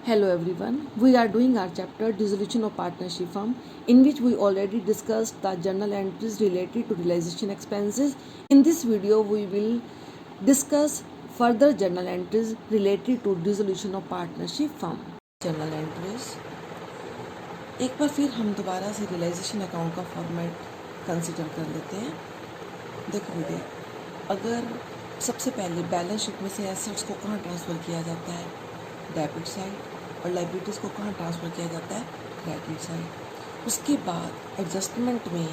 Hello everyone, we are doing our chapter Dissolution of Partnership Firm, in which we already discussed the journal entries related to realization expenses. In this video we will discuss further journal entries related to dissolution of partnership firm. Journal entries, एक बार फिर हम दोबारा से realisation account का format consider कर लेते हैं। देखो बेटे, अगर सबसे पहले बैलेंस शीट में से एसेट्स को कहाँ ट्रांसफ़र किया जाता है, डेबिट साइड, और लाइबिलिटीज़ को कहाँ ट्रांसफ़र किया जाता है, क्रेडिट साइड। उसके बाद एडजस्टमेंट में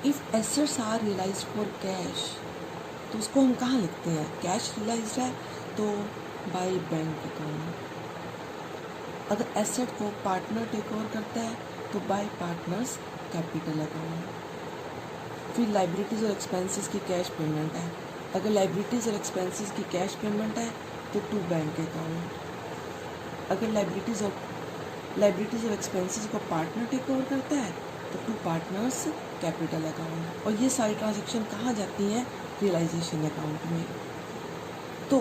if assets are realised for cash, तो उसको हम कहाँ लिखते हैं, कैश रियलाइज्ड है तो बाय बैंक अकाउंट। अगर एसेट को पार्टनर टेक ओवर करता है तो बाय पार्टनर्स कैपिटल अकाउंट। फिर लाइबिलिटीज़ और एक्सपेंसेस की कैश पेमेंट है, अगर लाइबिलिटीज़ और एक्सपेंसेस की कैश पेमेंट है तो टू बैंक अकाउंट। अगर लाइबिलिटीज़ और एक्सपेंसेस को पार्टनर टेक ओवर करता है तो टू पार्टनर्स कैपिटल अकाउंट। और ये सारी ट्रांजेक्शन कहाँ जाती हैं, रियलाइजेशन अकाउंट में। तो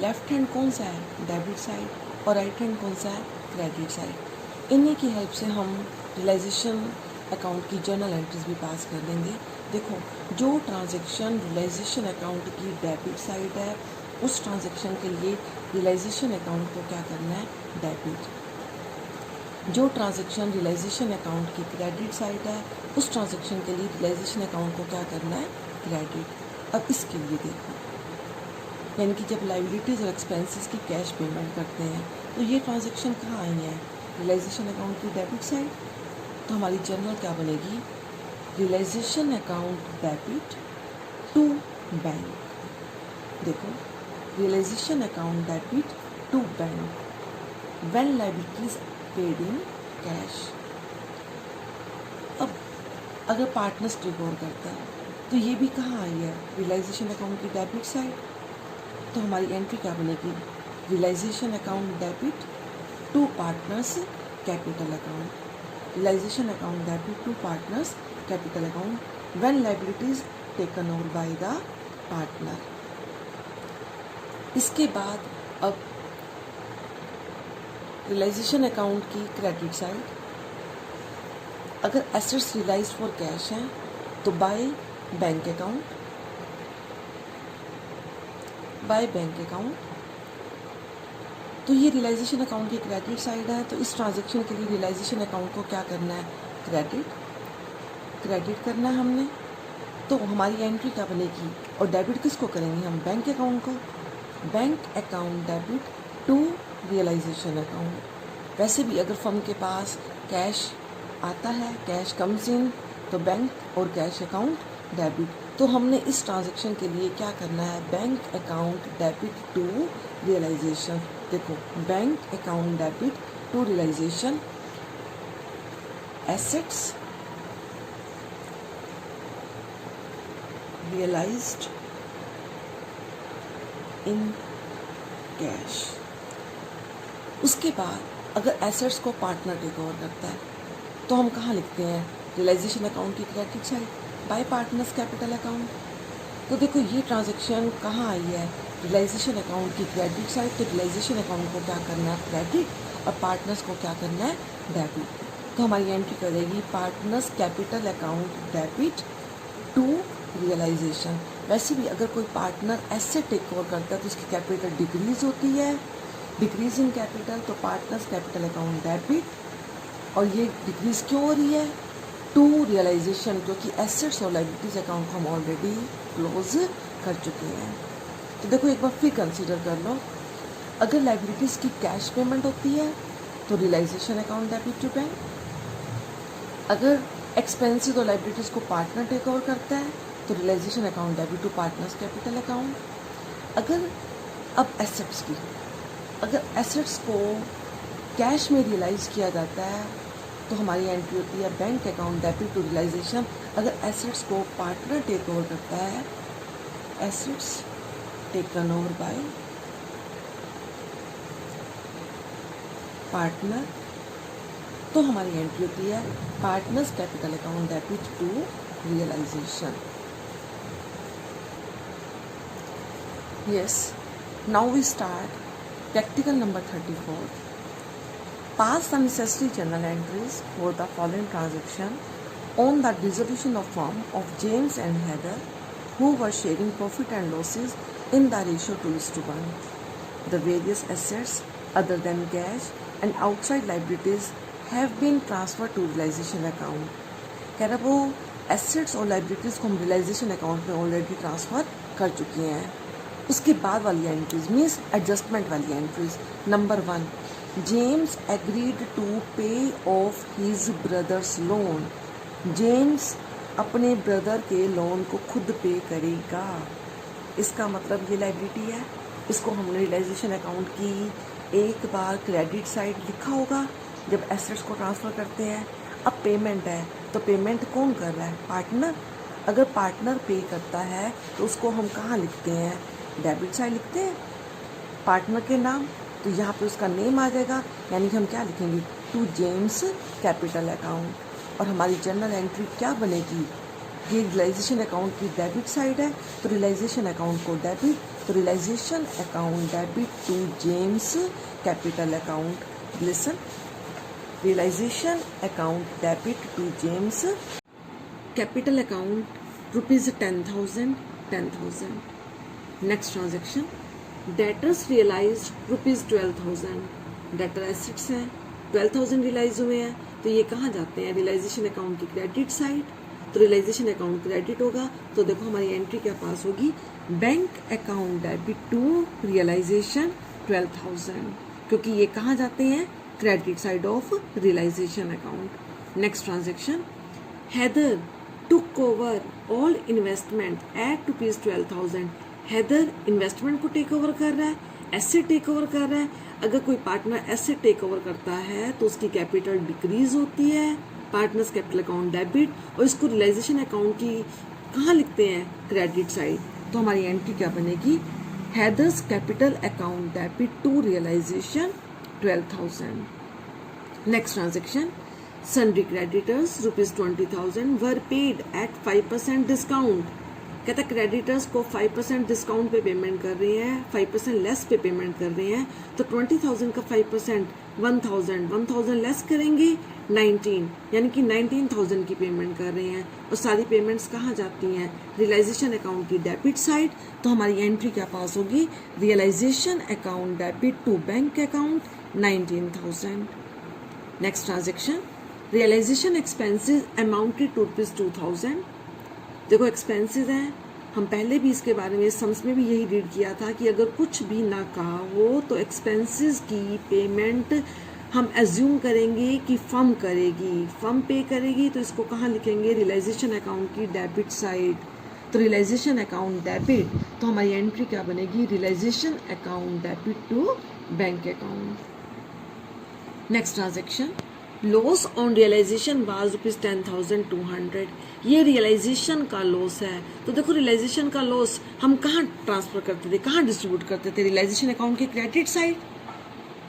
लेफ्ट हैंड कौन सा है, डेबिट साइड, और राइट हैंड कौन सा है, क्रेडिट साइड। इन्हीं की हेल्प से हम रियलाइजेशन अकाउंट की जर्नल एंट्रीज भी पास कर देंगे। देखो, जो ट्रांजैक्शन रियलाइजेशन अकाउंट की डेबिट साइड है उस ट्रांजैक्शन के लिए रियलाइजेशन अकाउंट को क्या करना है, डेबिट। जो ट्रांजैक्शन रियलाइजेशन अकाउंट की क्रेडिट साइड है उस ट्रांजैक्शन के लिए रियलाइजेशन अकाउंट को क्या करना है, क्रेडिट। अब इसके लिए देखो, यानी कि जब लाइबिलिटीज़ और एक्सपेंसेस की कैश पेमेंट करते हैं तो ये ट्रांजैक्शन कहाँ आई है, रियलाइजेशन अकाउंट की डेबिट साइड। तो हमारी जर्नल क्या बनेगी, realisation account debit to bank. देखो, realisation account debit to bank when liabilities paid in cash. अब अगर पार्टनर्स टेक ओवर करता है तो ये भी कहाँ आई है, रियलाइजेशन अकाउंट की डेबिट साइड। तो हमारी एंट्री क्या बनेगी, realisation account debit to partners capital account. Realisation account debit to partners capital account when liabilities taken over by the partner. इसके बाद अब रियलाइजेशन अकाउंट की क्रेडिट साइड, अगर एसेट्स रियलाइज फॉर कैश हैं तो by bank account, by bank account. तो ये realisation account की क्रेडिट साइड है, तो इस ट्रांजैक्शन के लिए रियलाइजेशन अकाउंट को क्या करना है, क्रेडिट करना है हमने। तो हमारी एंट्री क्या बनेगी, और डेबिट किसको करेंगे हम, बैंक अकाउंट को। Bank account debit to realisation account. वैसे भी अगर फर्म के पास कैश आता है, कैश कम्स इन, तो बैंक और कैश अकाउंट डेबिट। तो हमने इस ट्रांजैक्शन के लिए क्या करना है, bank account debit to realisation. देखो, bank account debit to realisation, assets realised in cash. उसके बाद अगर एसेट्स को पार्टनर टेक ओवर करता है तो हम कहाँ लिखते हैं, रियलाइजेशन अकाउंट की credit side by partners capital account. तो देखो, ये ट्रांजैक्शन कहाँ आई है, रियलाइजेशन अकाउंट की क्रेडिट साइड। तो रियलाइजेशन अकाउंट को क्या करना है, क्रेडिट, और पार्टनर्स को क्या करना है, डेबिट। तो हमारी एंट्री करेगी partners capital account debit to realisation. वैसे भी अगर कोई पार्टनर एसेट टेक ओवर करता है तो उसकी कैपिटल डिक्रीज होती है, डिक्रीज इन कैपिटल, तो पार्टनर्स कैपिटल अकाउंट डेबिट। और ये डिक्रीज क्यों हो रही है, टू रियलाइजेशन, क्योंकि एसेट्स और लाइबिलिटीज अकाउंट को हम ऑलरेडी क्लोज कर चुके हैं। तो देखो, एक बार फिर कंसीडर कर लो, अगर लाइबिलिटीज़ की कैश पेमेंट होती है तो realisation account debit to bank. अगर एक्सपेंसेस और लाइबिलिटीज़ को पार्टनर टेक ओवर करता है तो realisation account debit to partners capital account. अगर अब एसेट्स की, अगर एसेट्स को कैश में रियलाइज़ किया जाता है तो हमारी एंट्री होती है bank account debit to realisation. अगर एसेट्स को पार्टनर टेक ओवर करता है, assets taken over by partner, तो हमारी एंट्री होती है partners capital account debit to realisation. Yes, now we start practical number 34. Pass the necessary journal entries for the following transaction on the dissolution of firm of James and Heather, who were sharing profit and losses in the ratio 2:1. The various assets other than cash and outside liabilities have been transferred to realization account. कह रहा वो assets और liabilities को हम realisation account में already transfer कर चुके हैं. उसके बाद वाली एंट्रीज मीन्स एडजस्टमेंट वाली entries. Number 1, James agreed to pay off his brother's loan. James अपने ब्रदर के लोन को खुद पे करेगा. इसका मतलब ये लाइबिलिटी है. इसको हमने रियलाइजेशन अकाउंट की एक बार क्रेडिट साइड लिखा होगा जब एसेट्स को ट्रांसफ़र करते हैं. अब पेमेंट है तो पेमेंट कौन कर रहा है? पार्टनर. अगर पार्टनर पे करता है तो उसको हम कहाँ लिखते हैं? डेबिट साइड लिखते हैं पार्टनर के नाम. तो यहाँ पे उसका नेम आ जाएगा, यानी कि हम क्या लिखेंगे? To James capital account. और हमारी जर्नल एंट्री क्या बनेगी? ये रियलाइजेशन अकाउंट की डेबिट साइड है तो रियलाइजेशन अकाउंट को डेबिट, तो realisation account debit to James capital account. Listen, realization account debit to James capital account rupees 10,000. Next transaction, debtors realized rupees 12,000. debtor assets हैं 12,000 realise हुए हैं तो ये कहाँ जाते हैं? रियलाइजेशन अकाउंट की क्रेडिट साइड. तो रियलाइजेशन अकाउंट क्रेडिट होगा तो देखो हमारी एंट्री क्या पास होगी? Bank account debit to realisation 12,000, क्योंकि ये कहाँ जाते हैं? Credit side of realisation account. Next transaction, Haider took over all investment at ₹12,000. Haider investment को टेक ओवर कर रहा है, एसेट टेक ओवर कर रहा है. अगर कोई पार्टनर एसेट टेक ओवर करता है तो उसकी कैपिटल डिक्रीज होती है, पार्टनर्स कैपिटल अकाउंट डेबिट, और इसको रियलाइजेशन अकाउंट की कहाँ लिखते हैं? Credit side. तो हमारी एंट्री क्या बनेगी? Haider's capital account debit to realisation 12,000. Next transaction, sundry creditors ₹20,000 were paid at 5% discount. कहता क्रेडिटर्स को 5% डिस्काउंट पे पेमेंट कर रहे हैं, 5% लेस पे पेमेंट कर रहे हैं. तो 20,000 का 5% 1,000 लेस करेंगे 19, यानी कि 19,000 की पेमेंट कर रहे हैं. और सारी पेमेंट्स कहाँ जाती हैं? रियलाइजेशन अकाउंट की डेबिट साइड. तो हमारी एंट्री क्या पास होगी? Realisation account debit to bank account 19,000. Next transaction, realisation expenses amounted to ₹2,000. देखो एक्सपेंसेस हैं, हम पहले भी इसके बारे में सम्स में भी यही रीड किया था कि अगर कुछ भी ना कहा हो तो एक्सपेंसेस की पेमेंट हम एज्यूम करेंगे कि फर्म करेगी, फर्म पे करेगी. तो इसको कहाँ लिखेंगे? रियलाइजेशन अकाउंट की डेबिट साइड. तो रियलाइजेशन अकाउंट डेबिट, तो हमारी एंट्री क्या बनेगी? Realisation account debit to bank account. Next transaction, loss on realisation was ₹10,200. ये रियलाइजेशन का लॉस है. तो देखो रियलाइजेशन का लॉस हम कहाँ ट्रांसफर करते थे, कहाँ डिस्ट्रीब्यूट करते थे? रियलाइजेशन अकाउंट की क्रेडिट साइड.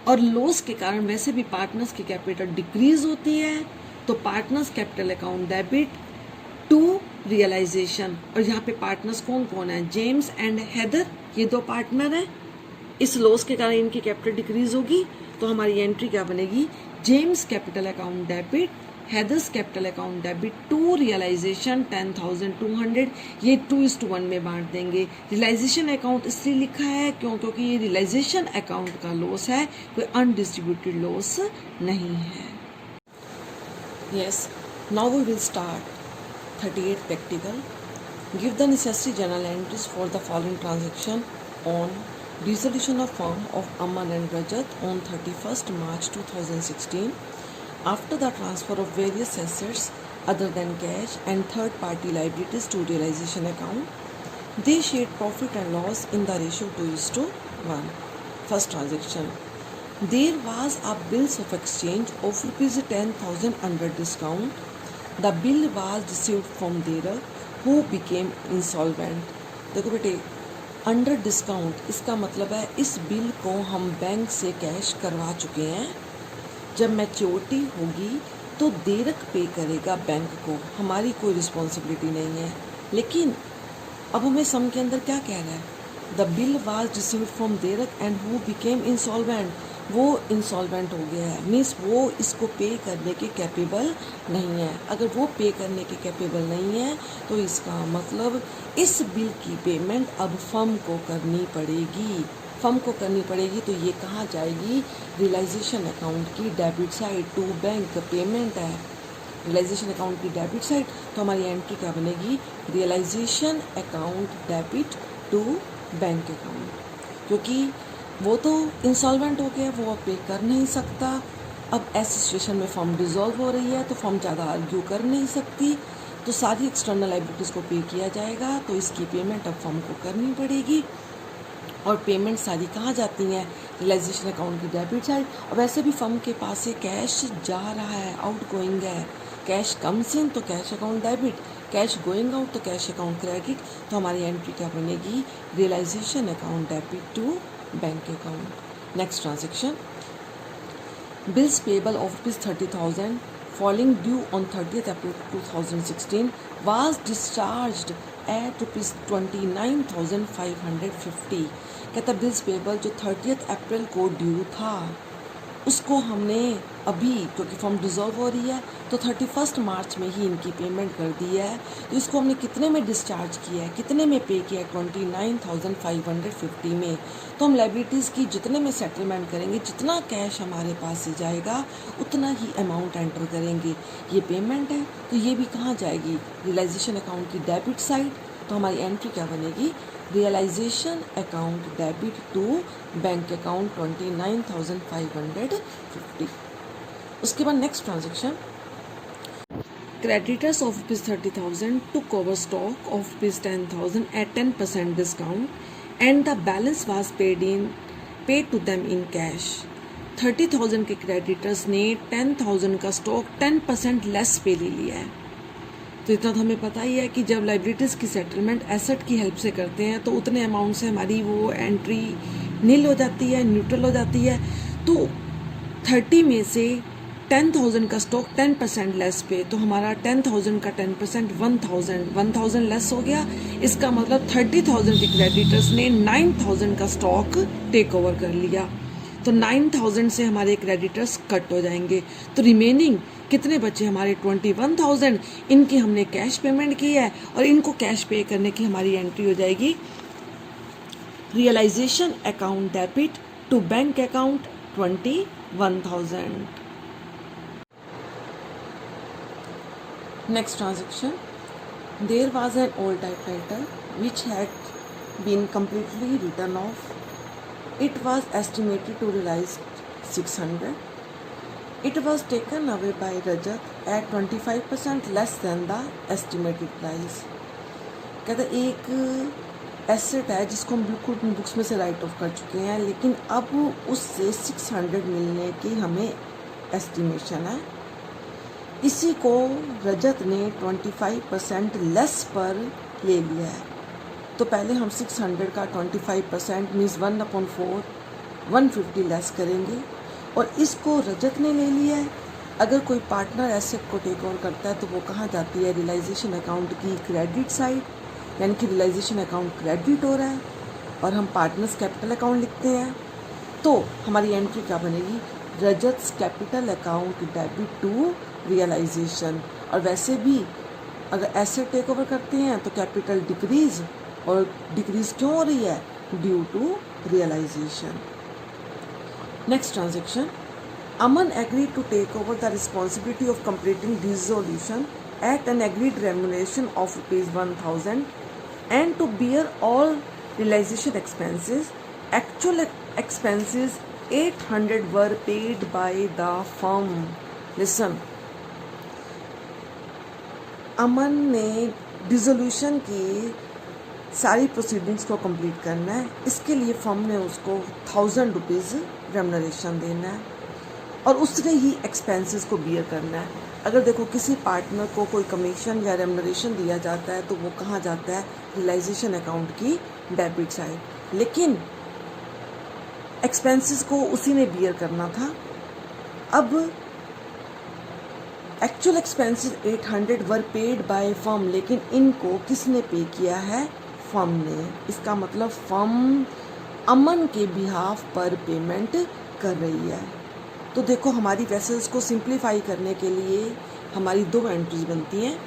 और लॉस के कारण वैसे भी पार्टनर्स की कैपिटल डिक्रीज होती है तो partners capital account debit to realisation. और यहाँ पे पार्टनर्स कौन कौन है? जेम्स एंड हेदर, ये दो पार्टनर हैं. इस लॉस के कारण इनकी कैपिटल डिक्रीज होगी तो हमारी एंट्री क्या बनेगी? James capital account debit, Haider's capital account debit to realisation 10,200. ये 2:1 में बांट देंगे. रियलाइजेशन अकाउंट इसलिए लिखा है क्योंकि ये रियलाइजेशन अकाउंट का लॉस है, कोई अनडिस्ट्रीब्यूटेड लॉस नहीं है. Yes, now we will start 38 practical. Give the necessary journal entries for the following transaction on dissolution of firm of Aman and Rajat on 31st March 2016 after the transfer of various assets other than cash and third party liabilities to realization account. They shared profit and loss in the ratio 2:1. First transaction, there was a bills of exchange of ₹10,000 under discount. The bill was received from Derak who became insolvent. देखो बेटे, under discount इसका मतलब है इस bill को हम bank से cash करवा चुके हैं. जब मैच्योरिटी होगी तो देरक पे करेगा बैंक को, हमारी कोई रिस्पॉन्सिबिलिटी नहीं है. लेकिन अब हमें सम के अंदर क्या कह रहा है? The bill was received from Derek and who became insolvent. वो इंसॉल्वेंट हो गया है, मीन्स वो इसको पे करने के कैपेबल नहीं है। अगर वो पे करने के कैपेबल नहीं है तो इसका मतलब इस बिल की पेमेंट अब फर्म को करनी पड़ेगी। फर्म को करनी पड़ेगी तो ये कहाँ जाएगी, रियलाइजेशन अकाउंट की debit side to bank payment है। रियलाइजेशन अकाउंट की डेबिट साइड, तो हमारी एंट्री क्या बनेगी, realisation account debit to bank account, क्योंकि वो तो इंसॉल्वेंट हो गया, वो अब पे कर नहीं सकता। अब ऐसी सिचुएशन में फर्म डिसॉल्व हो रही है तो फर्म ज़्यादा आर्ग्यू कर नहीं सकती, तो सारी एक्सटर्नल लायबिलिटीज़ को पे किया जाएगा, तो इसकी पेमेंट अब फर्म को करनी पड़ेगी। और पेमेंट सारी कहाँ जाती हैं, रियलाइजेशन अकाउंट की डेबिट साइड। और वैसे भी फर्म के पास से कैश जा रहा है, आउट गोइंग है, कैश कम्स इन तो cash account debit, cash going out तो कैश अकाउंट क्रेडिट, तो हमारी एंट्री क्या बनेगी, realisation account debit to bank account. Next transaction, bills payable of ₹30,000 falling due on 30th April 2016 was discharged at ₹29,550। कहता bills payable जो 30th अप्रैल को due था उसको हमने अभी, क्योंकि फॉर्म डिसॉल्व हो रही है तो 31 मार्च में ही इनकी पेमेंट कर दी है, तो इसको हमने कितने में डिस्चार्ज किया है, कितने में पे किया है, 29,550 में। तो हम लाइबिलिटीज़ की जितने में सेटलमेंट करेंगे, जितना कैश हमारे पास से जाएगा उतना ही अमाउंट एंटर करेंगे। ये पेमेंट है तो ये भी कहाँ जाएगी, रियलाइजेशन अकाउंट की डेबिट साइड, तो हमारी एंट्री क्या बनेगी, realisation account debit to bank account 29,550। उसके बाद next transaction, creditors of ₹30,000 took over stock of ₹10,000 at 10% discount and the balance was paid to them in cash। 30,000 के क्रेडिटर्स ने 10,000 का स्टॉक 10% लेस पे ले लिया है। तो इतना तो हमें पता ही है कि जब लाइबिलिटीज़ की सेटलमेंट एसेट की हेल्प से करते हैं तो उतने अमाउंट से हमारी वो एंट्री नील हो जाती है, न्यूट्रल हो जाती है। तो 30 में से 10,000 का स्टॉक 10% लेस पे, तो हमारा 10,000 का 10% 1,000 लेस हो गया। इसका मतलब 30,000 के क्रेडिटर्स ने 9,000 का स्टॉक टेक ओवर कर लिया, तो 9,000 से हमारे क्रेडिटर्स कट हो जाएंगे। तो रिमेनिंग कितने बचे हमारे 21,000, इनकी हमने कैश पेमेंट की है और इनको कैश पे करने की हमारी एंट्री हो जाएगी realisation account debit to bank account 21,000। Next transaction, there was an old typewriter which had been completely written off. It was estimated to realize 600. It was taken away by Rajat at 25% less than the estimated price। कहते एक asset है जिसको हम बिल्कुल अपनी books में से right of कर चुके हैं, लेकिन अब उससे 600 मिलने की हमें एस्टिमेशन है। इसी को रजत ने 25% लेस पर ले लिया है। तो पहले हम 600 का 25% मीन्स 1/4 150 लेस करेंगे और इसको रजत ने ले लिया है। अगर कोई पार्टनर एसेट को टेक ओवर करता है तो वो कहाँ जाती है, रियलाइजेशन अकाउंट की क्रेडिट साइड, यानी कि रियलाइजेशन अकाउंट क्रेडिट हो रहा है और हम पार्टनर्स कैपिटल अकाउंट लिखते हैं। तो हमारी एंट्री क्या बनेगी, Rajat's capital account debit to realisation. और वैसे भी अगर एसेट टेक ओवर करते हैं तो कैपिटल डिक्रीज, और डिक्रीज क्यों हो रही है, due to realisation. Next transaction, Aman agreed to take over the responsibility of completing dissolution at an agreed remuneration of ₹1,000 and to bear all realization expenses. Actual expenses 800 were paid by the firm। Listen, अमन ने dissolution की सारी proceedings को complete करना है, इसके लिए firm ने उसको ₹1,000 रेमुनरेशन देना है और उसने ही एक्सपेंसेस को बियर करना है। अगर देखो किसी पार्टनर को कोई कमीशन या रेमुनरेशन दिया जाता है तो वो कहाँ जाता है, रियलाइजेशन अकाउंट की डेबिट साइड, लेकिन एक्सपेंसेस को उसी ने बियर करना था। अब actual expenses 800 were paid by firm, लेकिन इनको किसने पे किया है, फर्म ने। इसका मतलब फर्म अमन के बिहाफ पर पेमेंट कर रही है। तो देखो हमारी वेसल्स को सिंप्लीफाई करने के लिए हमारी दो एंट्रीज बनती हैं,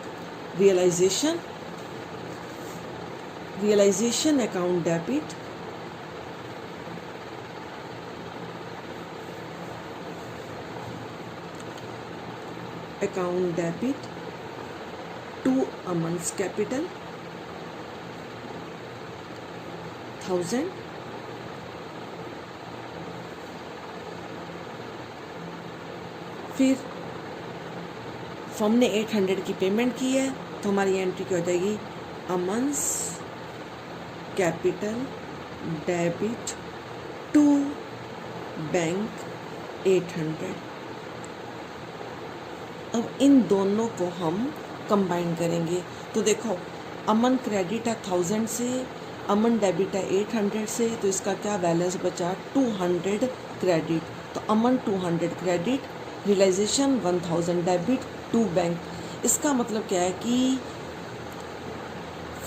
realisation account debit to Aman's capital 1000 फिर फर्म ने 800 की पेमेंट की है तो हमारी एंट्री क्या हो जाएगी, अमन्स कैपिटल डेबिट टू बैंक 800। अब इन दोनों को हम कंबाइन करेंगे तो देखो अमन क्रेडिट है 1000 से, अमन डेबिट है 800 से, तो इसका क्या बैलेंस बचा 200 क्रेडिट। तो Aman 200 credit, realisation 1000 debit to bank. इसका मतलब क्या है कि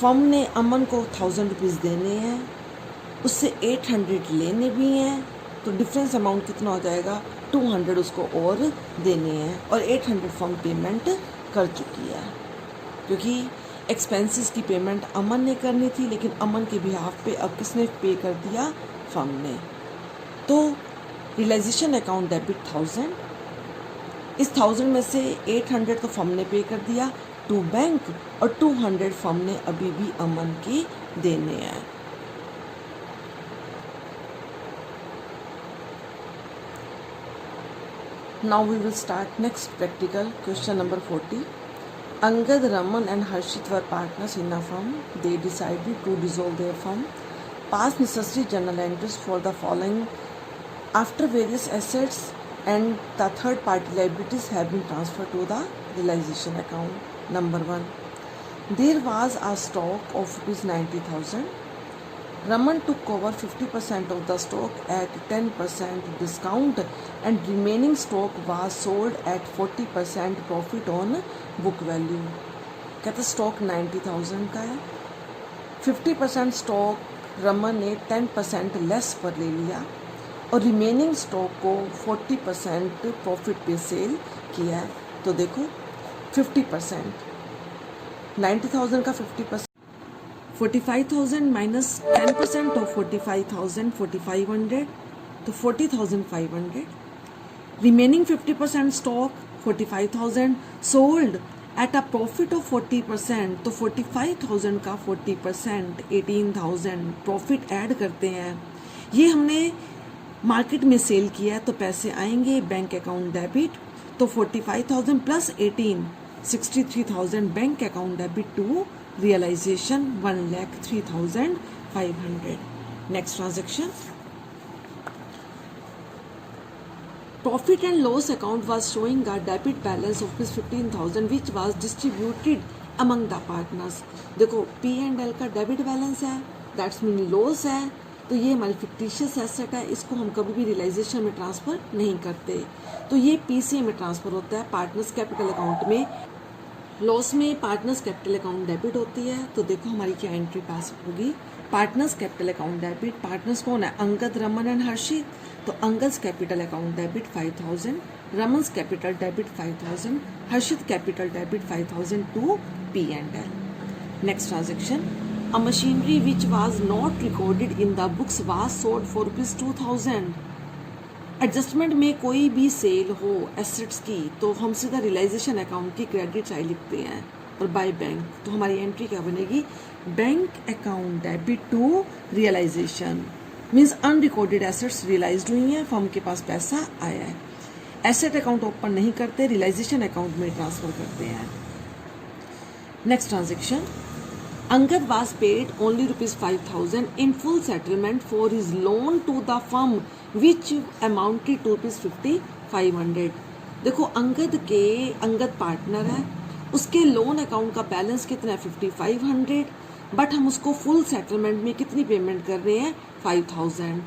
फर्म ने अमन को 1000 रुपीज़ देने हैं, उससे 800 लेने भी हैं, तो डिफरेंस अमाउंट कितना हो जाएगा 200 उसको और देने हैं, और 800 फर्म पेमेंट कर चुकी है क्योंकि एक्सपेंसेस की पेमेंट अमन ने करनी थी, लेकिन अमन के बिहाफ पे अब किसने पे कर दिया, फर्म ने। तो रियलाइजेशन अकाउंट डेबिट 1000, इस 1000 में से 800 तो फर्म ने पे कर दिया टू बैंक, और 200 फर्म ने अभी भी अमन के देने हैं। Now we will start next practical question number 40. Angad, Raman and Harshit were partners in a firm. They decided to dissolve their firm. Pass necessary journal entries for the following after various assets and the third party liabilities have been transferred to the realization account. Number 1. There was a stock of ₹90,000. Raman took over 50% of the stock at 10% discount and remaining stock was sold at 40% profit on book value. कहते stock 90,000 का है, 50% stock Raman ने 10% less पर ले लिया और remaining stock को 40% profit पे सेल किया है। तो देखो 50%, 90,000 का 50%, 45,000 माइनस 10% ऑफ 45,000, 4,500, तो 40,500। Remaining 50% stock 45,000 sold at a profit of 40%, तो 45,000 का 40% 18,000 प्रॉफिट ऐड करते हैं। ये हमने मार्केट में सेल किया है तो पैसे आएंगे बैंक अकाउंट डेबिट, तो 45,000 plus 18 63,000 bank account debit to realization 1,03,500. Next transaction. Profit and loss account was showing a debit balance of ₹15,000 which was distributed among the partners. देखो P&L का डेबिट बैलेंस है, that's mean loss है, तो ये हमारी fictitious asset है, इसको हम कभी भी रियलाइजेशन में ट्रांसफ़र नहीं करते, तो ये PCA में ट्रांसफ़र होता है पार्टनर्स कैपिटल अकाउंट में। लॉस में पार्टनर्स कैपिटल अकाउंट डेबिट होती है, तो देखो हमारी क्या एंट्री पास होगी, partners capital account debit. Partners कौन है, अंगद, रमन एंड हर्षित, तो Angad's capital account debit 5,000, Raman's capital debit 5,000, Harshit capital debit 5,000 to P&L. Next transaction, a machinery which was not recorded in the books was sold for ₹2,000। Adjustment में कोई भी cell हो assets की तो हम सीधा रियलाइजेशन अकाउंट की क्रेडिट साइड लिखते हैं और बाय बैंक, तो हमारी एंट्री क्या बनेगी, bank account debit to realisation, means unrecorded assets realised हुई हैं, फर्म के पास पैसा आया है। एसेट अकाउंट ओपन नहीं करते, रियलाइजेशन अकाउंट में ट्रांसफर करते हैं। Next transaction, Angad was paid only ₹5,000 in full settlement for his loan to the firm which amounted to ₹5,500. देखो अंगद पार्टनर है, उसके लोन अकाउंट का बैलेंस कितना है 5,500, बट हम उसको फुल सेटलमेंट में कितनी पेमेंट कर रहे हैं 5,000।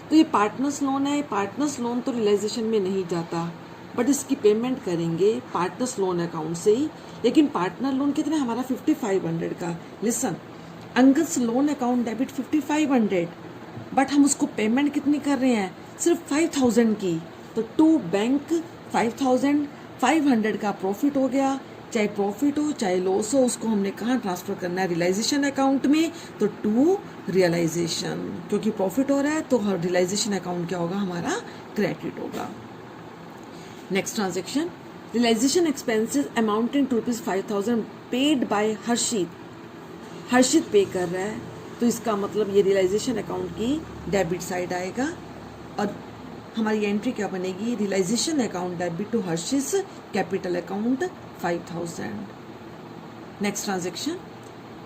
तो ये पार्टनर्स लोन है, पार्टनर्स लोन तो रियलाइजेशन में नहीं जाता, बट इसकी पेमेंट करेंगे पार्टनर्स लोन अकाउंट से ही। लेकिन पार्टनर लोन कितना हमारा 5,500 का। Listen, Angad's loan account debit 5,500 but हम उसको पेमेंट कितनी कर रहे हैं, सिर्फ 5000 की। तो टू बैंक 5500 का प्रॉफिट हो गया। चाहे प्रॉफिट हो चाहे लॉस हो, उसको हमने कहाँ ट्रांसफ़र करना है, रियलाइजेशन अकाउंट में। तो टू रियलाइजेशन, क्योंकि प्रॉफिट हो रहा है तो रियलाइजेशन अकाउंट क्या होगा, हमारा क्रेडिट होगा। Next transaction, realisation expenses amounting to ₹5000 paid by Harshit. Harshit pay कर रहा है, तो इसका मतलब ये रियलाइजेशन अकाउंट की डेबिट साइड आएगा और हमारी एंट्री क्या बनेगी, realisation account debit to Harshit's capital account 5000। Next transaction,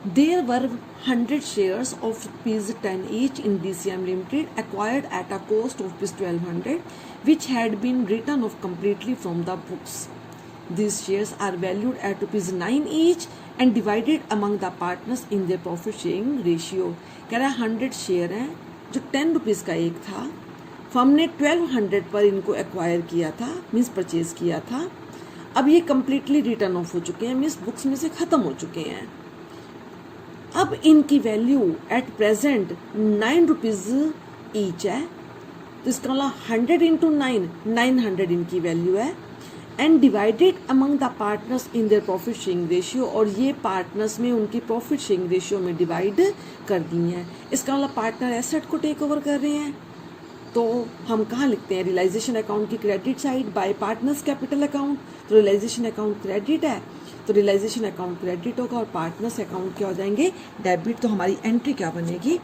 there were 100 shares of ₹10 each in DCM Limited acquired at a cost of ₹1200 which had been written off completely from the books. These shares are valued at ₹9 each and divided among the partners in their profit sharing ratio. कह रहा है 100 share हैं जो ₹10 का एक था, firm ने 1200 पर इनको एक्वायर किया था, मीन्स परचेज किया था। अब ये कम्प्लीटली रिटर्न ऑफ हो चुके हैं, मीन्स बुक्स में से ख़त्म हो चुके हैं। अब इनकी वैल्यू एट प्रेजेंट ₹9 ईच है, तो इसका मतलब 100 इंटू 9, 900 इनकी वैल्यू है। And divided among the partners in their profit sharing ratio, और ये पार्टनर्स में उनकी प्रॉफिट शेयरिंग रेशियो में डिवाइड कर दी हैं। इसका मतलब पार्टनर एसेट को टेक ओवर कर रहे हैं। तो हम कहाँ लिखते हैं, रियलाइजेशन अकाउंट की credit side by partners capital account. तो रियलाइजेशन अकाउंट क्रेडिट है, तो रियलाइजेशन अकाउंट क्रेडिट होगा और पार्टनर्स अकाउंट क्या हो जाएंगे, डेबिट। तो हमारी एंट्री क्या बनेगी,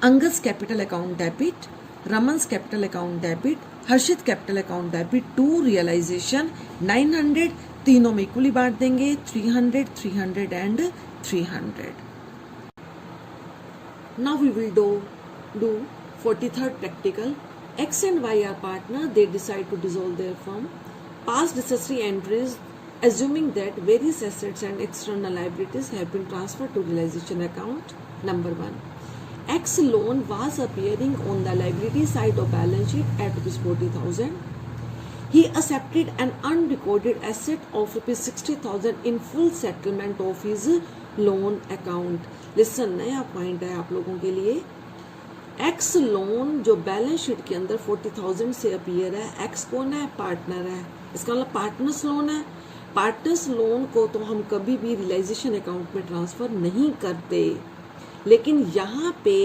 Angad's capital account debit, Raman's capital account debit, Harshit capital account debit to realisation 900। तीनों में इक्वली बांट देंगे, 300, 300 and 300। Now we will do 43rd practical. X and Y are partner. They decide to dissolve their firm. Pass necessary entries assuming that various assets and external liabilities have been transferred to realization account. Number 1. X loan was appearing on the liability side of balance sheet at ₹40,000. He accepted an unrecorded asset of ₹60,000 in full settlement of his loan account. Listen, नया point है आप लोगों के लिए। X loan जो balance sheet के अंदर 40,000 से अपीयर है, एक्स कौन है, पार्टनर है। इसका मतलब पार्टनर्स लोन है। पार्टनर्स लोन को तो हम कभी भी रियलाइजेशन अकाउंट में ट्रांसफ़र नहीं करते, लेकिन यहाँ पे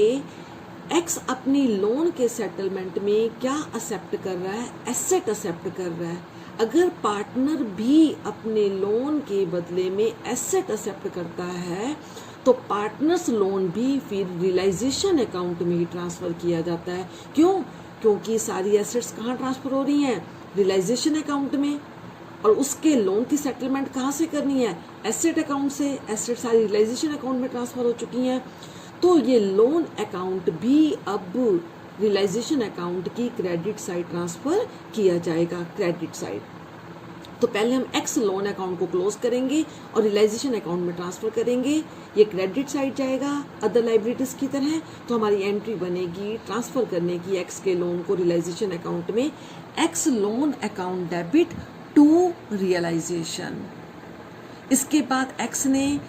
एक्स अपनी लोन के सेटलमेंट में क्या एक्सेप्ट कर रहा है, एसेट एक्सेप्ट कर रहा है। अगर पार्टनर भी अपने लोन के बदले में एसेट एक्सेप्ट करता है तो पार्टनर्स लोन भी फिर रियलाइजेशन अकाउंट में ही ट्रांसफ़र किया जाता है। क्यों? क्योंकि सारी एसेट्स कहाँ ट्रांसफ़र हो रही हैं, रियलाइजेशन अकाउंट में, और उसके लोन की सेटलमेंट कहाँ से करनी है, एसेट अकाउंट से। एसेट सारी रियलाइजेशन अकाउंट में ट्रांसफ़र हो चुकी हैं, तो ये लोन अकाउंट भी अब रियलाइजेशन अकाउंट की क्रेडिट साइड ट्रांसफ़र किया जाएगा, क्रेडिट साइड। तो पहले हम एक्स लोन अकाउंट को क्लोज करेंगे और रियलाइजेशन अकाउंट में ट्रांसफ़र करेंगे, ये क्रेडिट साइड जाएगा अदर लाइबिलिटीज़ की तरह। तो हमारी एंट्री बनेगी ट्रांसफ़र करने की एक्स के लोन को रियलाइजेशन अकाउंट में, X loan account debit to realisation. इसके बाद एक्स ने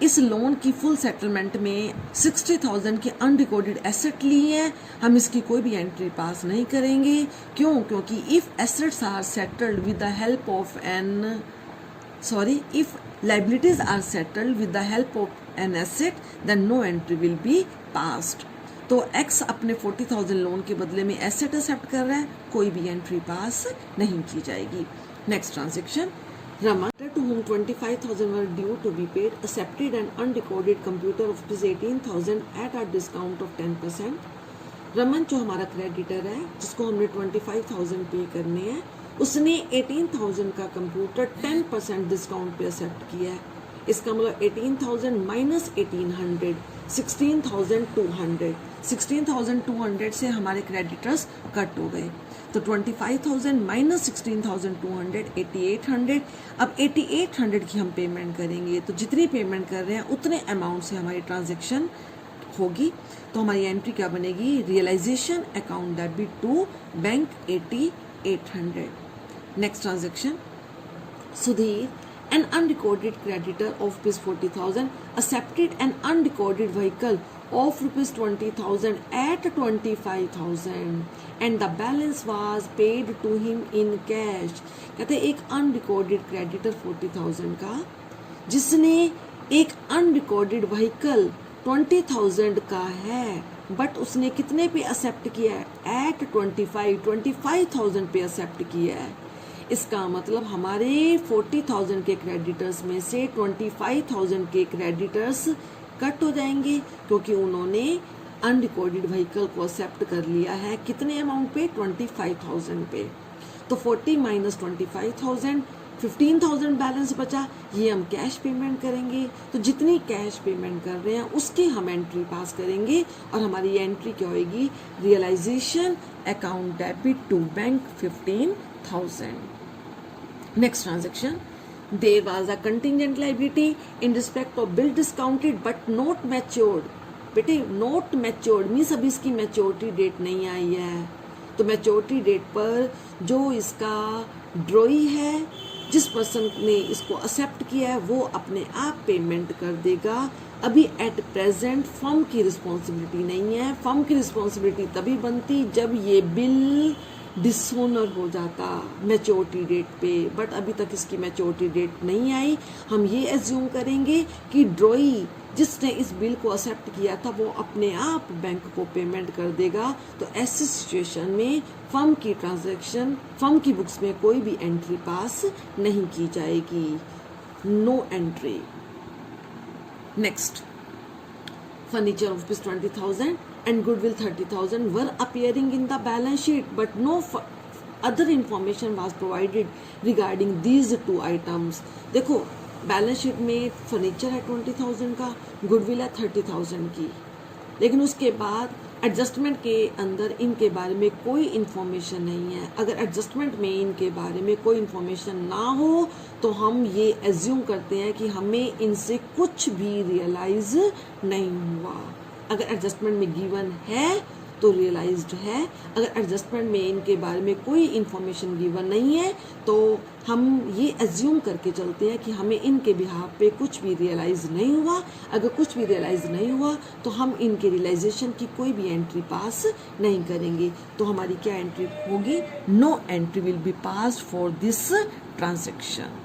इस लोन की फुल सेटलमेंट में 60,000 के अनरिकॉर्डेड एसेट लिए हैं। हम इसकी कोई भी एंट्री पास नहीं करेंगे। क्यों? क्योंकि if assets are settled with the help of if liabilities are settled with the help of an asset then no entry will be passed. तो एक्स अपने 40,000 लोन के बदले में एसेट एक्सेप्ट कर रहा है, कोई भी एंट्री पास नहीं की जाएगी। Next transaction, Raman, to whom 25,000 were due to be paid, accepted an unrecorded computer of ₹18,000 at a discount of 10%. Raman जो हमारा क्रेडिटर है, जिसको हमने 25,000 पे करने हैं, उसने 18,000 का कंप्यूटर 10% डिस्काउंट पे एक्सेप्ट किया है। इसका मतलब 18,000 माइनस 1800, 16,200। 16,200 से हमारे क्रेडिटर्स कट हो गए, तो 25,000 माइनस 16,200, 8,800। अब 8,800 की हम पेमेंट करेंगे, तो जितनी पेमेंट कर रहे हैं उतने अमाउंट से हमारी ट्रांजेक्शन होगी। तो हमारी एंट्री क्या बनेगी, realisation account debit to bank 8,800। Next transaction, Sudhir, an unrecorded creditor of ₹40,000 accepted an unrecorded vehicle of rupees 20,000 at 25,000 and the balance was paid to him in cash. कहते हैं एक अनरिकॉर्डेड क्रेडिटर 40,000 का जिसने एक अनरिकॉर्डेड व्हीकल 20,000 का है but उसने कितने पे एक्सेप्ट किया है एट 25,000 पे एक्सेप्ट किया है। इसका मतलब हमारे 40,000 के क्रेडिटर्स में से 25,000 के क्रेडिटर्स कट हो जाएंगे क्योंकि उन्होंने अनरिकॉर्डेड व्हीकल को एक्सेप्ट कर लिया है कितने अमाउंट पे 25,000 पे। तो 40 माइनस 25,000 15,000 बैलेंस बचा, ये हम कैश पेमेंट करेंगे। तो जितनी कैश पेमेंट कर रहे हैं उसकी हम एंट्री पास करेंगे और हमारी एंट्री क्या होगी, realisation account debit to bank 15,000। Next transaction, there was a contingent liability in respect of bill discounted but not matured. बेटे नॉट मैच्योर्ड मीन्स अभी इसकी मैच्योरिटी डेट नहीं आई है। तो मैच्योरिटी डेट पर जो इसका ड्रॉई है, जिस पर्सन ने इसको एक्सेप्ट किया है वो अपने आप पेमेंट कर देगा। अभी एट प्रेजेंट फर्म की रिस्पॉन्सिबिलिटी नहीं है। फर्म की रिस्पॉन्सिबिलिटी तभी बनती जब ये बिल डिसोनर हो जाता मैच्योरिटी डेट पे, बट अभी तक इसकी मैच्योरिटी डेट नहीं आई। हम ये एज्यूम करेंगे कि ड्रॉई जिसने इस बिल को एक्सेप्ट किया था वो अपने आप बैंक को पेमेंट कर देगा। तो ऐसी सिचुएशन में फर्म की ट्रांजैक्शन, फर्म की बुक्स में कोई भी एंट्री पास नहीं की जाएगी, no entry. Next, furniture of rupees 20,000 and goodwill 30,000 were appearing in the balance sheet but no other information was provided regarding these two items। देखो बैलेंस शीट में फर्नीचर है 20,000 का, गुडविल है 30,000 की, लेकिन उसके बाद एडजस्टमेंट के अंदर इनके बारे में कोई इन्फॉर्मेशन नहीं है। अगर एडजस्टमेंट में इनके बारे में कोई इन्फॉर्मेशन ना हो तो हम ये एज्यूम करते हैं कि हमें इनसे कुछ भी रियलाइज नहीं हुआ। अगर एडजस्टमेंट में गिवन है तो रियलाइज्ड है, अगर एडजस्टमेंट में इनके बारे में कोई इन्फॉर्मेशन गिवन नहीं है तो हम ये एज्यूम करके चलते हैं कि हमें इनके बिहाफ पे कुछ भी रियलाइज नहीं हुआ। अगर कुछ भी रियलाइज नहीं हुआ तो हम इनके रियलाइजेशन की कोई भी एंट्री पास नहीं करेंगे। तो हमारी क्या एंट्री होगी, no entry will be passed for this transaction.